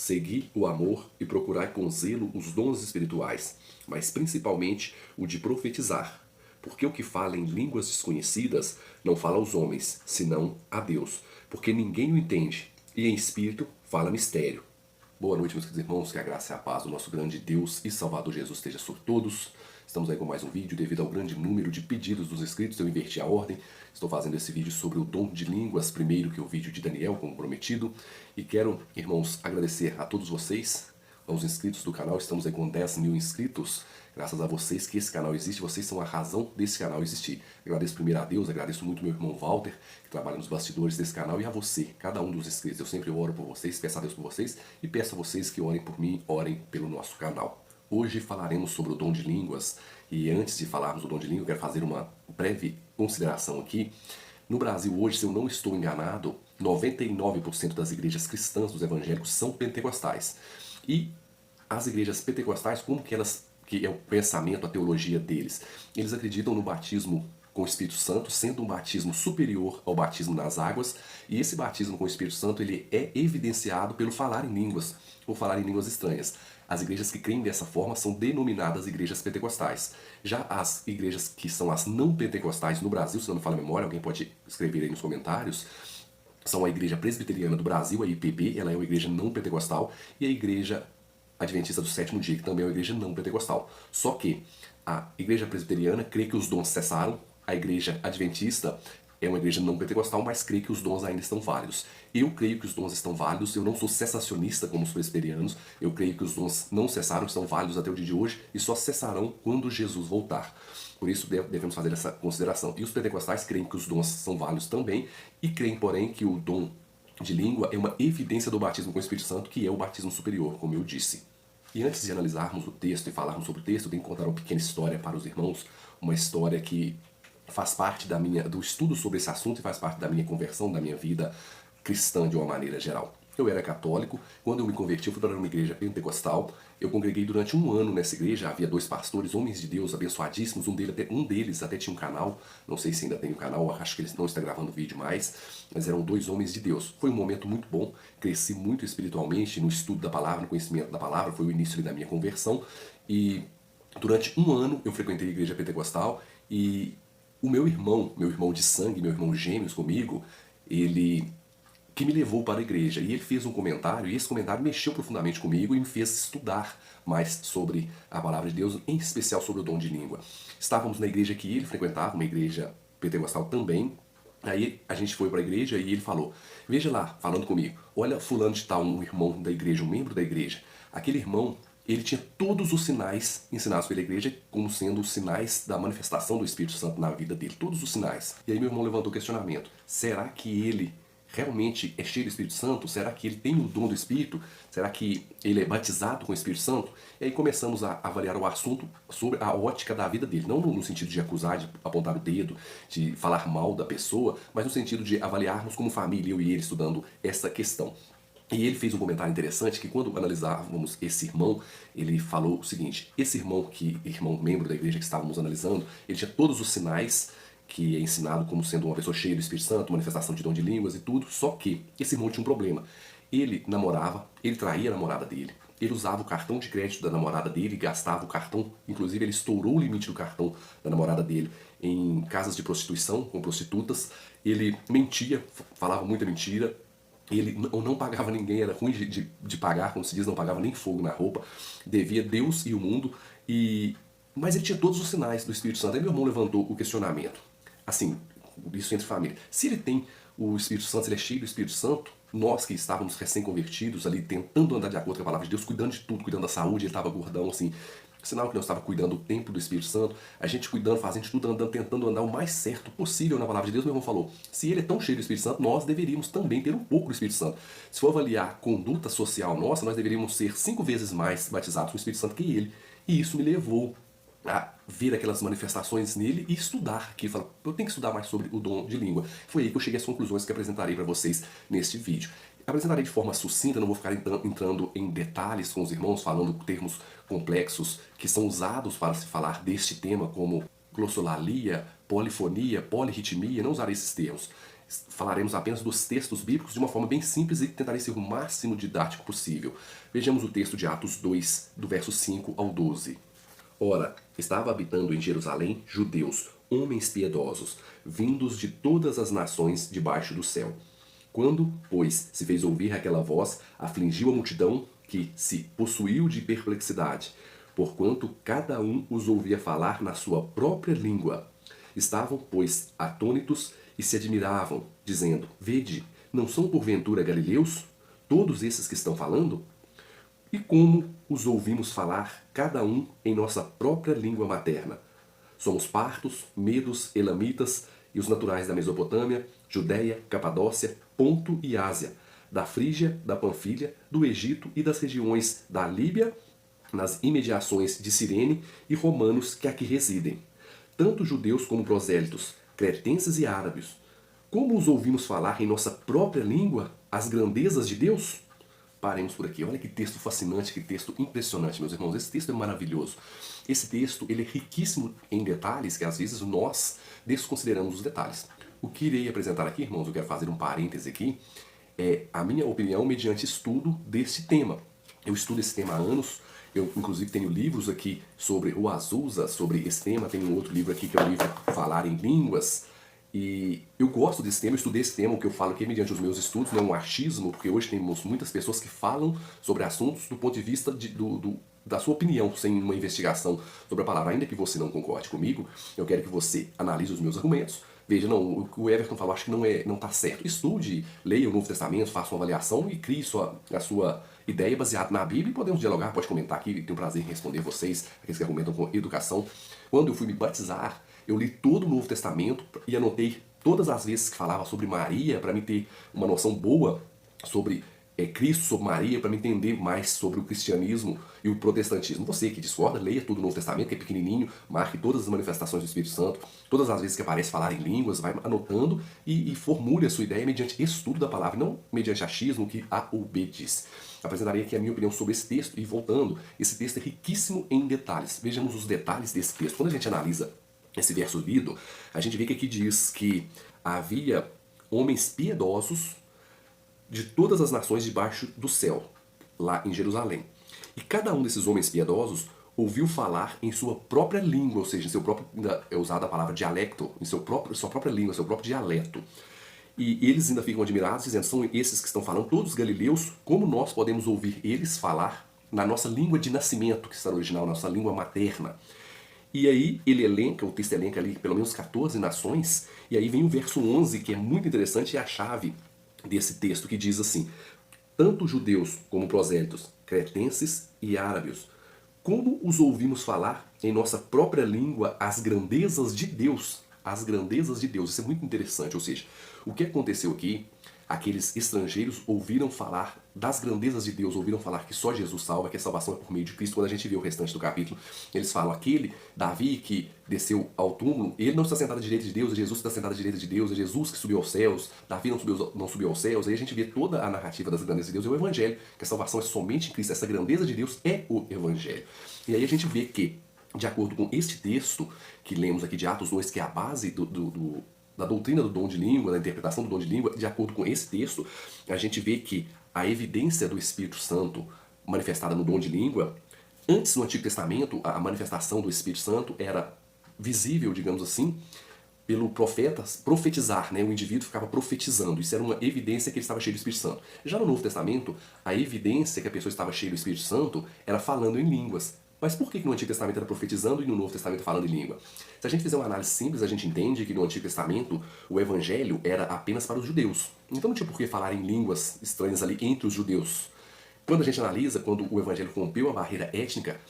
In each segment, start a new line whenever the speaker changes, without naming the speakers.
Segui o amor e procurai com zelo os dons espirituais, mas principalmente o de profetizar. Porque o que fala em línguas desconhecidas não fala aos homens, senão a Deus, porque ninguém o entende, e em espírito fala mistério. Boa noite, meus queridos irmãos, que a graça e a paz do nosso grande Deus e Salvador Jesus esteja sobre todos. Estamos aí com mais um vídeo. Devido ao grande número de pedidos dos inscritos, eu inverti a ordem. Estou fazendo esse vídeo sobre o dom de línguas, primeiro que o vídeo de Daniel, como prometido. E quero, irmãos, agradecer a todos vocês, aos inscritos do canal. Estamos aí com 10 mil inscritos. Graças a vocês que esse canal existe, vocês são a razão desse canal existir. Agradeço primeiro a Deus, agradeço muito meu irmão Walter, que trabalha nos bastidores desse canal, e a você, cada um dos inscritos. Eu sempre oro por vocês, peço a Deus por vocês, e peço a vocês que orem por mim, orem pelo nosso canal. Hoje falaremos sobre o dom de línguas, e antes de falarmos do dom de língua, eu quero fazer uma breve consideração aqui. No Brasil hoje, se eu não estou enganado, 99% das igrejas cristãs, dos evangélicos, são pentecostais. E as igrejas pentecostais, como que elas, que é o pensamento, a teologia deles? Eles acreditam no batismo com o Espírito Santo, sendo um batismo superior ao batismo nas águas, e esse batismo com o Espírito Santo ele é evidenciado pelo falar em línguas, ou falar em línguas estranhas. As igrejas que creem dessa forma são denominadas igrejas pentecostais. Já as igrejas que são as não pentecostais no Brasil, se não me falha a memória, alguém pode escrever aí nos comentários, são a Igreja Presbiteriana do Brasil, a IPB, ela é uma igreja não pentecostal, e a Igreja Adventista do Sétimo Dia, que também é uma igreja não pentecostal. Só que a Igreja Presbiteriana crê que os dons cessaram, a Igreja Adventista é uma igreja não pentecostal, mas crê que os dons ainda estão válidos. Eu creio que os dons estão válidos, eu não sou cessacionista como os presbiterianos, eu creio que os dons não cessaram, estão válidos até o dia de hoje e só cessarão quando Jesus voltar. Por isso devemos fazer essa consideração. E os pentecostais creem que os dons são válidos também e creem, porém, que o dom de língua é uma evidência do batismo com o Espírito Santo, que é o batismo superior, como eu disse. E antes de analisarmos o texto e falarmos sobre o texto, eu tenho que contar uma pequena história para os irmãos, uma história que faz parte do estudo sobre esse assunto e faz parte da minha conversão, da minha vida cristã de uma maneira geral. Eu era católico, quando eu me converti eu fui para uma igreja pentecostal, eu congreguei durante um ano nessa igreja, havia dois pastores, homens de Deus, abençoadíssimos, um deles até tinha um canal, não sei se ainda tem um canal, acho que eles não estão gravando vídeo mais, mas eram dois homens de Deus. Foi um momento muito bom, cresci muito espiritualmente no estudo da palavra, no conhecimento da palavra, foi o início da minha conversão, e durante um ano eu frequentei a igreja pentecostal, e o meu irmão de sangue, meu irmão gêmeos comigo, ele que me levou para a igreja. E ele fez um comentário, e esse comentário mexeu profundamente comigo e me fez estudar mais sobre a palavra de Deus, em especial sobre o dom de língua. Estávamos na igreja que ele frequentava, uma igreja pentecostal também. Aí a gente foi para a igreja e ele falou, veja lá, falando comigo, olha fulano de tal, um irmão da igreja, um membro da igreja. Aquele irmão, ele tinha todos os sinais ensinados pela igreja como sendo os sinais da manifestação do Espírito Santo na vida dele, todos os sinais. E aí meu irmão levantou o questionamento, será que ele realmente é cheio do Espírito Santo? Será que ele tem o dom do Espírito? Será que ele é batizado com o Espírito Santo? E aí começamos a avaliar o assunto sobre a ótica da vida dele, não no sentido de acusar, de apontar o dedo, de falar mal da pessoa, mas no sentido de avaliarmos como família, eu e ele estudando essa questão. E ele fez um comentário interessante que quando analisávamos esse irmão, ele falou o seguinte, esse irmão, irmão membro da igreja que estávamos analisando, ele tinha todos os sinais que é ensinado como sendo uma pessoa cheia do Espírito Santo, manifestação de dom de línguas e tudo, só que esse irmão tinha um problema. Ele namorava, ele traía a namorada dele, ele usava o cartão de crédito da namorada dele, gastava o cartão, inclusive ele estourou o limite do cartão da namorada dele em casas de prostituição, com prostitutas, ele mentia, falava muita mentira, ele não pagava ninguém, era ruim de pagar, como se diz, não pagava nem fogo na roupa, devia Deus e o mundo, mas ele tinha todos os sinais do Espírito Santo. Aí meu irmão levantou o questionamento, assim, isso entre família, se ele tem o Espírito Santo, se ele é cheio do Espírito Santo, nós que estávamos recém-convertidos ali, tentando andar de acordo com a palavra de Deus, cuidando de tudo, cuidando da saúde, ele estava gordão assim, sinal que nós estávamos cuidando do templo do Espírito Santo, a gente cuidando, fazendo tudo, andando, tentando andar o mais certo possível na palavra de Deus. Meu irmão falou, se ele é tão cheio do Espírito Santo, nós deveríamos também ter um pouco do Espírito Santo. Se for avaliar a conduta social nossa, nós deveríamos ser 5 vezes mais batizados com o Espírito Santo que ele. E isso me levou a ver aquelas manifestações nele e estudar aqui. Falar, eu tenho que estudar mais sobre o dom de língua. Foi aí que eu cheguei às conclusões que apresentarei para vocês neste vídeo. Apresentarei de forma sucinta, não vou ficar entrando em detalhes com os irmãos, falando termos complexos que são usados para se falar deste tema, como glossolalia, polifonia, polirritmia, não usarei esses termos. falaremos apenas dos textos bíblicos de uma forma bem simples e tentarei ser o máximo didático possível. Vejamos o texto de Atos 2, do verso 5 ao 12. Ora, estava habitando em Jerusalém judeus, homens piedosos, vindos de todas as nações debaixo do céu. Quando, pois, se fez ouvir aquela voz, afligiu a multidão que se possuiu de perplexidade, porquanto cada um os ouvia falar na sua própria língua. Estavam, pois, atônitos e se admiravam, dizendo: Vede, não são porventura galileus todos esses que estão falando? E como os ouvimos falar, cada um em nossa própria língua materna? Somos partos, medos, elamitas e os naturais da Mesopotâmia, Judéia, Capadócia, Ponto e Ásia, da Frígia, da Panfilha, do Egito e das regiões da Líbia, nas imediações de Cirene, e romanos que aqui residem, tanto judeus como prosélitos, cretenses e árabes. Como os ouvimos falar em nossa própria língua as grandezas de Deus? Paremos por aqui. Olha que texto fascinante, que texto impressionante, meus irmãos. Esse texto é maravilhoso. Esse texto ele é riquíssimo em detalhes que às vezes nós desconsideramos os detalhes. O que irei apresentar aqui, irmãos, eu quero fazer um parêntese aqui, é a minha opinião mediante estudo desse tema. Eu estudo esse tema há anos. Eu, inclusive, tenho livros aqui sobre o Azusa, sobre esse tema. Tenho um outro livro aqui que é o livro Falar em Línguas. E eu gosto desse tema, eu estudei esse tema, o que eu falo aqui mediante os meus estudos, não é um achismo, porque hoje temos muitas pessoas que falam sobre assuntos do ponto de vista da sua opinião, sem uma investigação sobre a palavra. Ainda que você não concorde comigo, eu quero que você analise os meus argumentos. Veja, não, o que o Everton falou, acho que não está certo. Estude, leia o Novo Testamento, faça uma avaliação e crie a sua ideia baseada na Bíblia e podemos dialogar, pode comentar aqui, tenho prazer em responder vocês, aqueles que argumentam com educação. Quando eu fui me batizar, eu li todo o Novo Testamento e anotei todas as vezes que falava sobre Maria, para me ter uma noção boa sobre Cristo, sobre Maria, para me entender mais sobre o cristianismo e o protestantismo. Você que discorda, leia tudo o Novo Testamento, que é pequenininho, marque todas as manifestações do Espírito Santo, todas as vezes que aparece falar em línguas, vai anotando e formule a sua ideia mediante estudo da palavra, não mediante achismo, que A ou B diz. Apresentarei aqui a minha opinião sobre esse texto e voltando, esse texto é riquíssimo em detalhes. Vejamos os detalhes desse texto. Quando a gente analisa esse verso lido, a gente vê que aqui diz que havia homens piedosos de todas as nações debaixo do céu, lá em Jerusalém. E cada um desses homens piedosos ouviu falar em sua própria língua, ou seja, em seu próprio, é usada a palavra dialecto, em sua própria língua, seu próprio dialeto. E eles ainda ficam admirados, dizendo: são esses que estão falando, todos galileus, como nós podemos ouvir eles falar na nossa língua de nascimento, que está no original, nossa língua materna. E aí ele elenca, o texto elenca ali pelo menos 14 nações, e aí vem o verso 11, que é muito interessante, é a chave desse texto, que diz assim: tanto judeus como prosélitos, cretenses e árabes, como os ouvimos falar em nossa própria língua as grandezas de Deus. As grandezas de Deus. Isso é muito interessante. Ou seja, o que aconteceu aqui, aqueles estrangeiros ouviram falar das grandezas de Deus, ouviram falar que só Jesus salva, que a salvação é por meio de Cristo. Quando a gente vê o restante do capítulo, eles falam: aquele Davi que desceu ao túmulo, ele não está sentado à direita de Deus, é Jesus que está sentado à direita de Deus, é Jesus que subiu aos céus, Davi não subiu aos céus. Aí a gente vê toda a narrativa das grandezas de Deus, é o Evangelho, que a salvação é somente em Cristo. Essa grandeza de Deus é o Evangelho. E aí a gente vê que, de acordo com este texto que lemos aqui de Atos 2, que é a base da doutrina do dom de língua, da interpretação do dom de língua, de acordo com esse texto, a gente vê que a evidência do Espírito Santo manifestada no dom de língua, antes no Antigo Testamento, a manifestação do Espírito Santo era visível, digamos assim, pelo profeta profetizar, né? O indivíduo ficava profetizando, isso era uma evidência que ele estava cheio do Espírito Santo. Já no Novo Testamento, a evidência que a pessoa estava cheia do Espírito Santo era falando em línguas. Mas por que no Antigo Testamento era profetizando e no Novo Testamento falando em língua? Se a gente fizer uma análise simples, a gente entende que no Antigo Testamento o Evangelho era apenas para os judeus. Então não tinha por que falar em línguas estranhas ali entre os judeus. Quando a gente analisa, quando o Evangelho rompeu a barreira étnica,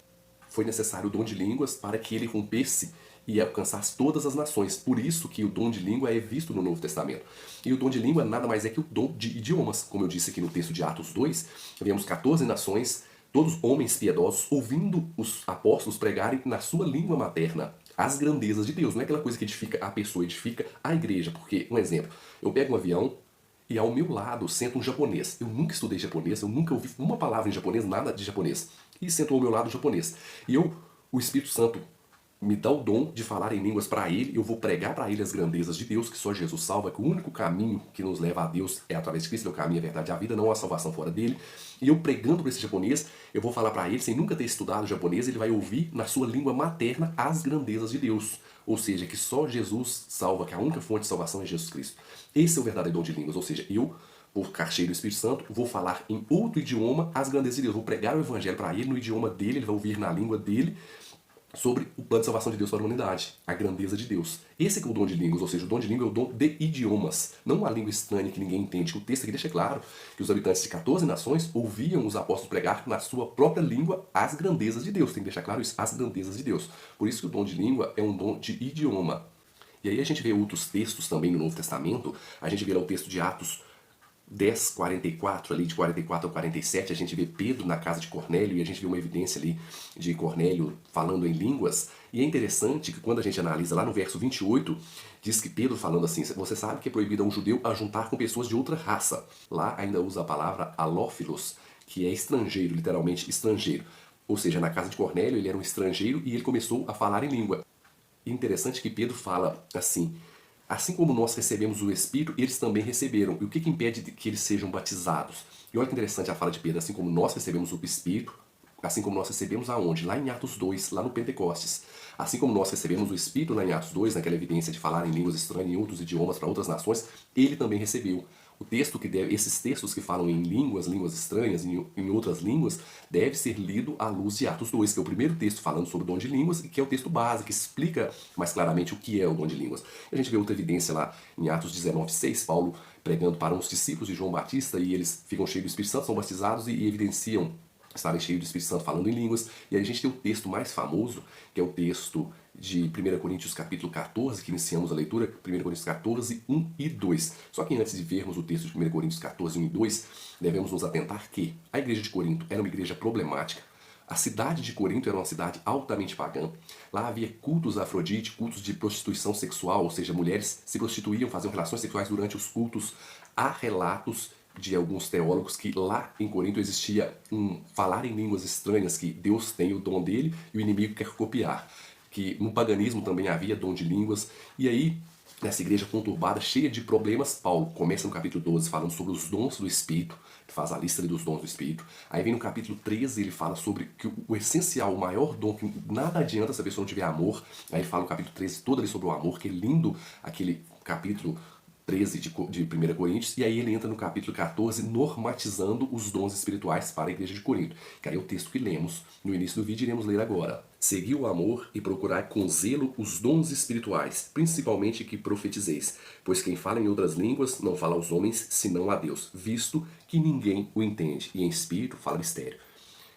foi necessário o dom de línguas para que ele rompesse e alcançasse todas as nações. Por isso que o dom de língua é visto no Novo Testamento. E o dom de língua nada mais é que o dom de idiomas. Como eu disse aqui no texto de Atos 2, vemos 14 nações, todos homens piedosos, ouvindo os apóstolos pregarem na sua língua materna as grandezas de Deus. Não é aquela coisa que edifica a pessoa, edifica a igreja. Porque, um exemplo, eu pego um avião e ao meu lado senta um japonês. Eu nunca estudei japonês, eu nunca ouvi uma palavra em japonês, nada de japonês. E senta ao meu lado um japonês. E o Espírito Santo me dá o dom de falar em línguas para ele, eu vou pregar para ele as grandezas de Deus, que só Jesus salva, que o único caminho que nos leva a Deus é através de Cristo, é o caminho, a verdade e a vida, não há salvação fora dele. E eu pregando para esse japonês, eu vou falar para ele, sem nunca ter estudado japonês, ele vai ouvir na sua língua materna as grandezas de Deus. Ou seja, que só Jesus salva, que a única fonte de salvação é Jesus Cristo. Esse é o verdadeiro dom de línguas, ou seja, eu, por ficar cheio do Espírito Santo, vou falar em outro idioma as grandezas de Deus, vou pregar o evangelho para ele no idioma dele, ele vai ouvir na língua dele, sobre o plano de salvação de Deus para a humanidade, a grandeza de Deus. Esse é o dom de línguas, ou seja, o dom de língua é o dom de idiomas, não uma língua estranha que ninguém entende. O texto aqui deixa claro que os habitantes de 14 nações ouviam os apóstolos pregar na sua própria língua as grandezas de Deus. Tem que deixar claro isso, as grandezas de Deus. Por isso que o dom de língua é um dom de idioma. E aí a gente vê outros textos também no Novo Testamento, a gente vê lá o texto de Atos 10, 44, ali de 44 ao 47, a gente vê Pedro na casa de Cornélio e a gente vê uma evidência ali de Cornélio falando em línguas. E é interessante que quando a gente analisa lá no verso 28, diz que Pedro falando assim, você sabe que é proibido a um judeu a juntar com pessoas de outra raça. Lá ainda usa a palavra alófilos, que é estrangeiro, literalmente estrangeiro. Ou seja, na casa de Cornélio ele era um estrangeiro e ele começou a falar em língua. E interessante que Pedro fala assim como nós recebemos o Espírito, eles também receberam. E o que impede que eles sejam batizados? E olha que interessante a fala de Pedro, assim como nós recebemos o Espírito, assim como nós recebemos aonde? Lá em Atos 2, lá no Pentecostes. Assim como nós recebemos o Espírito lá em Atos 2, naquela evidência de falar em línguas estranhas, em outros idiomas, para outras nações, ele também recebeu. O texto que deve, esses textos que falam em línguas estranhas, em outras línguas, deve ser lido à luz de Atos 2, que é o primeiro texto falando sobre o dom de línguas, e que é o texto base, que explica mais claramente o que é o dom de línguas. E a gente vê outra evidência lá em Atos 19:6, Paulo pregando para uns discípulos de João Batista, e eles ficam cheios do Espírito Santo, são batizados e evidenciam estarem cheios do Espírito Santo falando em línguas. E aí a gente tem o texto mais famoso, que é o texto de 1 Coríntios capítulo 14, que iniciamos a leitura, 1 Coríntios 14, 1 e 2. Só que antes de vermos o texto de 1 Coríntios 14, 1 e 2, devemos nos atentar que a igreja de Corinto era uma igreja problemática. A cidade de Corinto era uma cidade altamente pagã. Lá havia cultos a Afrodite, cultos de prostituição sexual, ou seja, mulheres se prostituíam, faziam relações sexuais durante os cultos. Há relatos de alguns teólogos que lá em Corinto existia falar em línguas estranhas, que Deus tem o dom dele e o inimigo quer copiar. Que no paganismo também havia dom de línguas. E aí, nessa igreja conturbada, cheia de problemas, Paulo começa no capítulo 12 falando sobre os dons do Espírito, que faz a lista dos dons do Espírito. Aí vem no capítulo 13, ele fala sobre que o essencial, o maior dom, que nada adianta se a pessoa não tiver amor. Aí ele fala no capítulo 13 todo ali sobre o amor, que é lindo aquele capítulo 13 de 1 Coríntios, e aí ele entra no capítulo 14 normatizando os dons espirituais para a igreja de Corinto. Que aí é o texto que lemos no início do vídeo, iremos ler agora. Segui o amor e procurai com zelo os dons espirituais, principalmente que profetizeis, pois quem fala em outras línguas não fala aos homens, senão a Deus, visto que ninguém o entende, e em espírito fala mistério.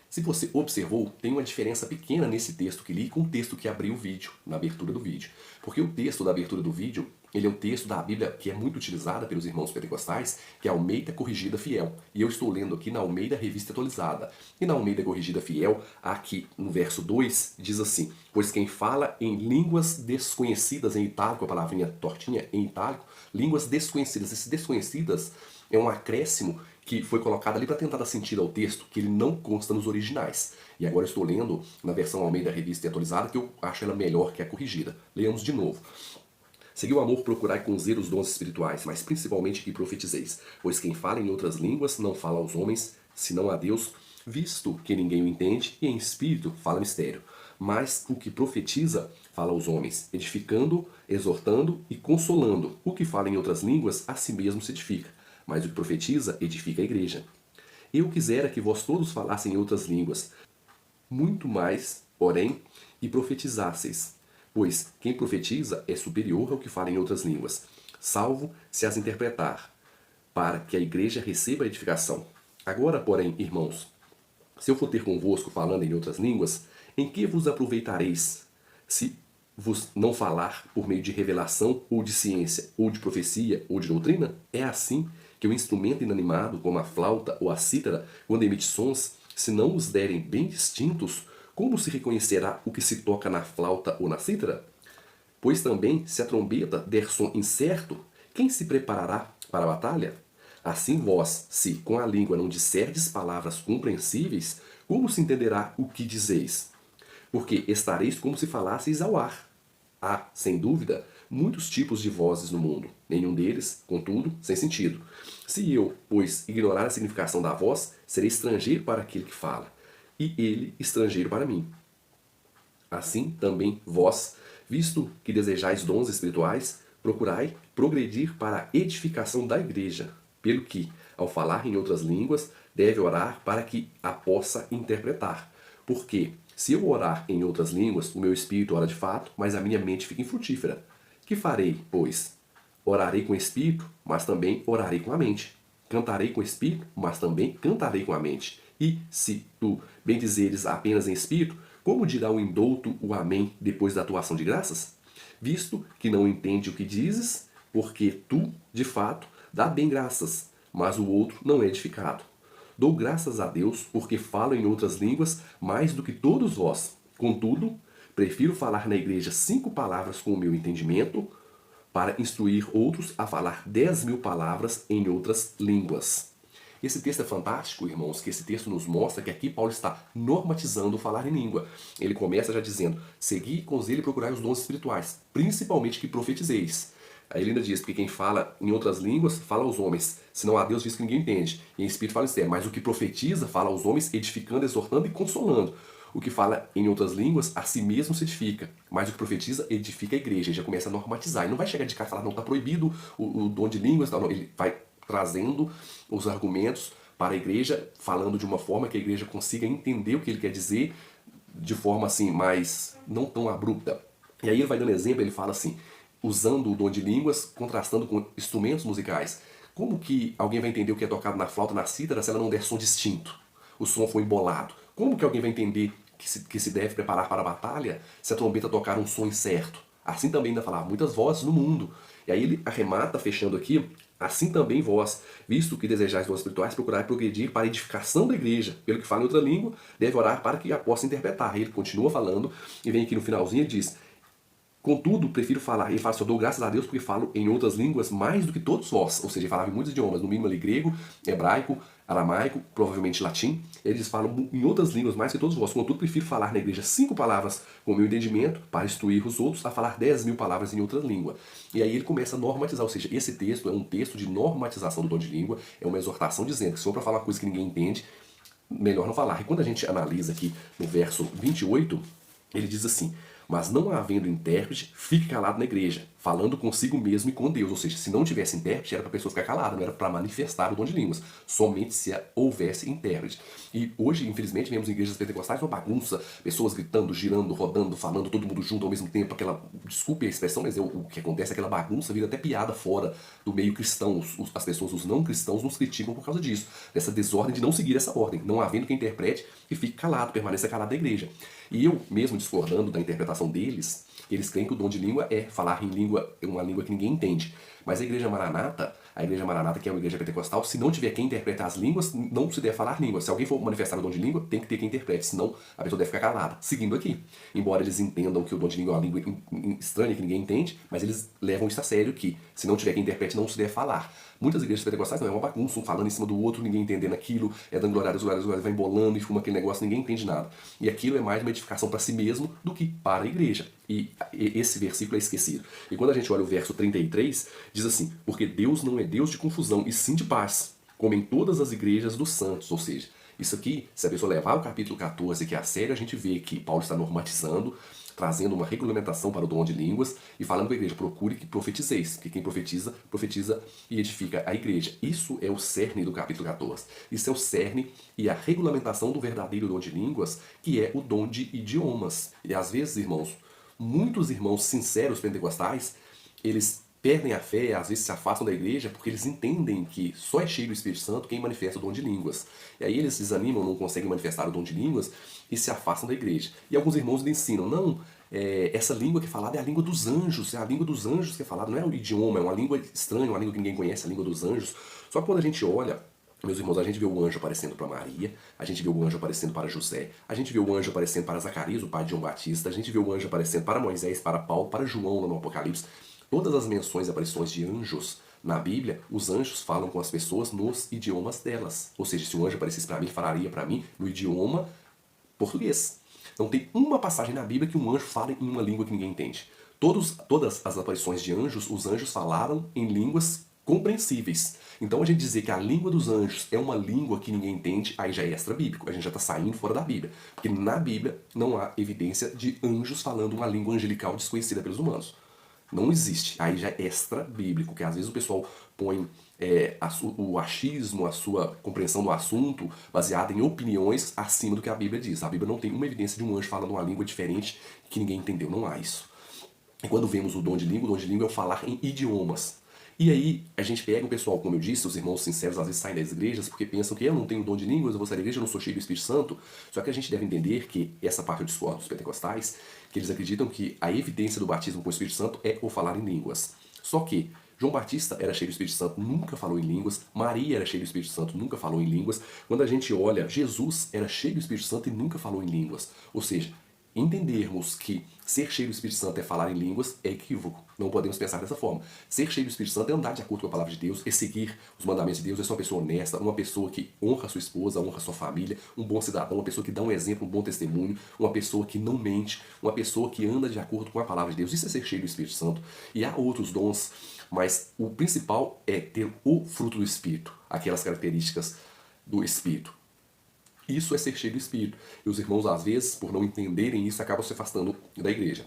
Se você observou, tem uma diferença pequena nesse texto que li com o texto que abriu o vídeo, na abertura do vídeo. Porque o texto da abertura do vídeo, ele é o texto da Bíblia que é muito utilizada pelos irmãos pentecostais, que é a Almeida Corrigida Fiel. E eu estou lendo aqui na Almeida Revista Atualizada. E na Almeida Corrigida Fiel, aqui no verso 2, diz assim: pois quem fala em línguas desconhecidas, em itálico, a palavrinha tortinha, em itálico, línguas desconhecidas. Esses desconhecidas é um acréscimo que foi colocado ali para tentar dar sentido ao texto, que ele não consta nos originais. E agora eu estou lendo na versão Almeida Revista e Atualizada, que eu acho ela melhor que a corrigida. Leamos de novo. Segui o amor, procurai com zelo os dons espirituais, mas principalmente que profetizeis. Pois quem fala em outras línguas não fala aos homens, senão a Deus, visto que ninguém o entende, e em espírito fala mistério. Mas o que profetiza fala aos homens, edificando, exortando e consolando. O que fala em outras línguas, a si mesmo se edifica. Mas o que profetiza, edifica a igreja. Eu quisera que vós todos falassem em outras línguas, muito mais, porém, e profetizasseis. Pois quem profetiza é superior ao que fala em outras línguas, salvo se as interpretar, para que a igreja receba a edificação. Agora, porém, irmãos, se eu for ter convosco falando em outras línguas, em que vos aproveitareis, se vos não falar por meio de revelação, ou de ciência, ou de profecia, ou de doutrina? É assim que o instrumento inanimado, como a flauta ou a cítara, quando emite sons, se não os derem bem distintos, como se reconhecerá o que se toca na flauta ou na cítara? Pois também, se a trombeta der som incerto, quem se preparará para a batalha? Assim vós, se com a língua não disserdes palavras compreensíveis, como se entenderá o que dizeis? porque estareis como se falasseis ao ar. Há, sem dúvida, muitos tipos de vozes no mundo, nenhum deles, contudo, sem sentido. Se eu, pois, ignorar a significação da voz, serei estrangeiro para aquele que fala, e ele estrangeiro para mim. Assim também vós, visto que desejais dons espirituais, procurai progredir para a edificação da igreja, pelo que, ao falar em outras línguas, deve orar para que a possa interpretar. Porque, se eu orar em outras línguas, o meu espírito ora de fato, mas a minha mente fica infrutífera. Que farei, pois? Orarei com o espírito, mas também orarei com a mente. Cantarei com o espírito, mas também cantarei com a mente. E, se tu bendizeres apenas em espírito, como dirá o indouto o amém depois da atuação de graças? Visto que não entende o que dizes, porque tu, de fato, dá bem graças, mas o outro não é edificado. Dou graças a Deus, porque falo em outras línguas mais do que todos vós. Contudo, prefiro falar na igreja 5 palavras com o meu entendimento, para instruir outros a falar 10.000 palavras em outras línguas. Esse texto é fantástico, irmãos, que esse texto nos mostra que aqui Paulo está normatizando o falar em língua. Ele começa já dizendo, segui com zelo e procurai os dons espirituais, principalmente que profetizeis. Aí ele ainda diz, porque quem fala em outras línguas, fala aos homens, senão a Deus diz que ninguém entende. E em espírito fala isso, mas o que profetiza, fala aos homens, edificando, exortando e consolando. O que fala em outras línguas, a si mesmo se edifica. Mas o que profetiza, edifica a igreja. Ele já começa a normatizar. E não vai chegar de cá e falar, não, está proibido o dom de línguas. Não. Ele vai trazendo os argumentos para a igreja, falando de uma forma que a igreja consiga entender o que ele quer dizer, de forma assim, mais não tão abrupta. E aí ele vai dando exemplo, ele fala assim, usando o dom de línguas, contrastando com instrumentos musicais. Como que alguém vai entender o que é tocado na flauta, na cítara, se ela não der som distinto? O som foi embolado. Como que alguém vai entender que se deve preparar para a batalha se a trombeta tocar um som incerto? Assim também ainda falar muitas vozes no mundo. E aí ele arremata, fechando aqui, assim também vós, visto que desejais dons espirituais, procurai progredir para a edificação da igreja. Pelo que fala em outra língua, deve orar para que a possa interpretar. Aí ele continua falando e vem aqui no finalzinho e diz, contudo, prefiro falar, ele fala assim, eu dou graças a Deus porque falo em outras línguas mais do que todos vós. Ou seja, ele falava em muitos idiomas, no mínimo ali grego, hebraico, aramaico, provavelmente latim. Eles falam em outras línguas mais que todos vós. Contudo, prefiro falar na igreja 5 palavras com o meu entendimento para instruir os outros a falar 10.000 palavras em outra língua. E aí ele começa a normatizar, ou seja, esse texto é um texto de normatização do dom de língua, é uma exortação dizendo que se for para falar coisa que ninguém entende, melhor não falar. E quando a gente analisa aqui no verso 28, ele diz assim, mas não havendo intérprete, fique calado na igreja, falando consigo mesmo e com Deus. Ou seja, se não tivesse intérprete, era para a pessoa ficar calada, não era para manifestar o dom de línguas. Somente se houvesse intérprete. E hoje, infelizmente, vemos em igrejas pentecostais uma bagunça, pessoas gritando, girando, rodando, falando, todo mundo junto ao mesmo tempo, aquela, desculpe a expressão, mas o que acontece é aquela bagunça vira até piada fora do meio cristão. As pessoas, os não cristãos, nos criticam por causa disso, dessa desordem de não seguir essa ordem, não havendo quem interprete e fique calado, permaneça calado da igreja. E eu, mesmo discordando da interpretação deles, eles creem que o dom de língua é falar em língua, uma língua que ninguém entende. Mas a Igreja Maranata, que é uma igreja pentecostal, se não tiver quem interpretar as línguas, não se deve falar línguas. Se alguém for manifestar o dom de língua, tem que ter quem interprete, senão a pessoa deve ficar calada. Seguindo aqui. Embora eles entendam que o dom de língua é uma língua estranha, que ninguém entende, mas eles levam isso a sério que, se não tiver quem interprete, não se deve falar. Muitas igrejas pentecostais não, é uma bagunça, um falando em cima do outro, ninguém entendendo aquilo, dando glória a Deus, vai embolando e fuma aquele negócio, ninguém entende nada. E aquilo é mais uma edificação para si mesmo do que para a igreja. E esse versículo é esquecido. E quando a gente olha o verso 33, diz assim, porque Deus não é Deus de confusão, e sim de paz, como em todas as igrejas dos santos. Ou seja, isso aqui, se a pessoa levar o capítulo 14 que é a sério, a gente vê que Paulo está normatizando, trazendo uma regulamentação para o dom de línguas e falando para a igreja, procure que profetizeis, porque quem profetiza, profetiza e edifica a igreja. Isso é o cerne do capítulo 14. Isso é o cerne e a regulamentação do verdadeiro dom de línguas, que é o dom de idiomas. E às vezes, irmãos, muitos irmãos sinceros pentecostais, eles perdem a fé, às vezes se afastam da igreja, porque eles entendem que só é cheio do Espírito Santo quem manifesta o dom de línguas. E aí eles desanimam, não conseguem manifestar o dom de línguas e se afastam da igreja. E alguns irmãos lhe ensinam, não, essa língua que é falada é a língua dos anjos, é a língua dos anjos que é falada, não é o idioma, é uma língua estranha, uma língua que ninguém conhece, a língua dos anjos. Só que quando a gente olha, meus irmãos, a gente vê o anjo aparecendo para Maria, a gente vê o anjo aparecendo para José, a gente vê o anjo aparecendo para Zacarias, o pai de João Batista, a gente vê o anjo aparecendo para Moisés, para Paulo, para João lá no Apocalipse. Todas as menções e aparições de anjos na Bíblia, os anjos falam com as pessoas nos idiomas delas. Ou seja, se um anjo aparecesse para mim, ele falaria para mim no idioma português. Não tem uma passagem na Bíblia que um anjo fale em uma língua que ninguém entende. Todas as aparições de anjos, os anjos falaram em línguas compreensíveis. Então a gente dizer que a língua dos anjos é uma língua que ninguém entende, aí já é extra-bíblico, a gente já está saindo fora da Bíblia. Porque na Bíblia não há evidência de anjos falando uma língua angelical desconhecida pelos humanos. Não existe. Aí já é extra-bíblico, que às vezes o pessoal põe o achismo, a sua compreensão do assunto, baseada em opiniões acima do que a Bíblia diz. A Bíblia não tem uma evidência de um anjo falando uma língua diferente que ninguém entendeu. Não há isso. E quando vemos o dom de língua é o falar em idiomas. E aí a gente pega o pessoal, como eu disse, os irmãos sinceros às vezes saem das igrejas porque pensam que eu não tenho dom de línguas, eu vou sair da igreja, eu não sou cheio do Espírito Santo. Só que a gente deve entender que essa parte eu discordo dos pentecostais, que eles acreditam que a evidência do batismo com o Espírito Santo é o falar em línguas. Só que João Batista era cheio do Espírito Santo, nunca falou em línguas. Maria era cheia do Espírito Santo, nunca falou em línguas. Quando a gente olha, Jesus era cheio do Espírito Santo e nunca falou em línguas. Ou seja, entendermos que ser cheio do Espírito Santo é falar em línguas é equívoco. Não podemos pensar dessa forma. Ser cheio do Espírito Santo é andar de acordo com a palavra de Deus, é seguir os mandamentos de Deus, é ser uma pessoa honesta, uma pessoa que honra sua esposa, honra sua família, um bom cidadão, uma pessoa que dá um exemplo, um bom testemunho, uma pessoa que não mente, uma pessoa que anda de acordo com a palavra de Deus. Isso é ser cheio do Espírito Santo. E há outros dons, mas o principal é ter o fruto do Espírito, aquelas características do Espírito. Isso é ser cheio do Espírito. E os irmãos, às vezes, por não entenderem isso, acabam se afastando da igreja.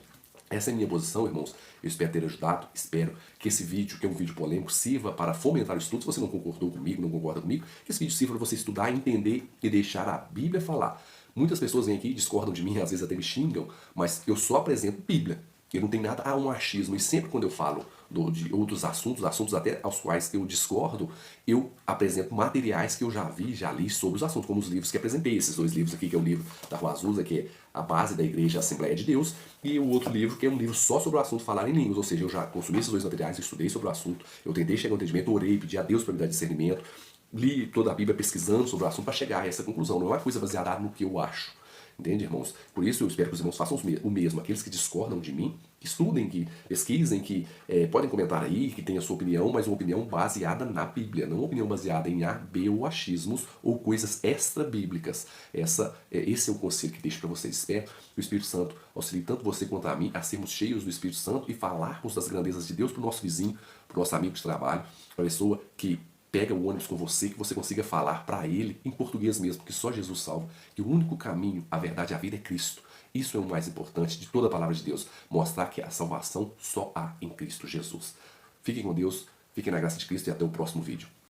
Essa é a minha posição, irmãos. Eu espero ter ajudado, espero que esse vídeo, que é um vídeo polêmico, sirva para fomentar o estudo. Se você não concordou comigo, não concorda comigo, que esse vídeo sirva para você estudar, entender e deixar a Bíblia falar. Muitas pessoas vêm aqui, discordam de mim, às vezes até me xingam, mas eu só apresento Bíblia. Eu não tenho nada a um achismo. E sempre quando eu falo de outros assuntos até aos quais eu discordo, eu apresento materiais que eu já vi, já li sobre os assuntos, como os livros que apresentei. Esses dois livros aqui, que é o livro da Rua Azusa, que é a base da Igreja Assembleia de Deus, e o outro livro, que é um livro só sobre o assunto falar em línguas. Ou seja, eu já consumi esses dois materiais, estudei sobre o assunto, eu tentei chegar ao entendimento, orei, pedi a Deus para me dar discernimento, li toda a Bíblia pesquisando sobre o assunto para chegar a essa conclusão. Não é uma coisa baseada no que eu acho. Entende, irmãos? Por isso eu espero que os irmãos façam o mesmo. Aqueles que discordam de mim, que estudem, que pesquisem, que podem comentar aí, que tenham a sua opinião, mas uma opinião baseada na Bíblia, não uma opinião baseada em A, B ou achismos ou coisas extra-bíblicas. Esse é o conselho que deixo para vocês. Espero que o Espírito Santo auxilie tanto você quanto a mim a sermos cheios do Espírito Santo e falarmos das grandezas de Deus para o nosso vizinho, para o nosso amigo de trabalho, para a pessoa que pega o ônibus com você, que você consiga falar para ele em português mesmo, que só Jesus salva, que o único caminho, a verdade e a vida é Cristo. Isso é o mais importante de toda a palavra de Deus, mostrar que a salvação só há em Cristo Jesus. Fiquem com Deus, fiquem na graça de Cristo e até o próximo vídeo.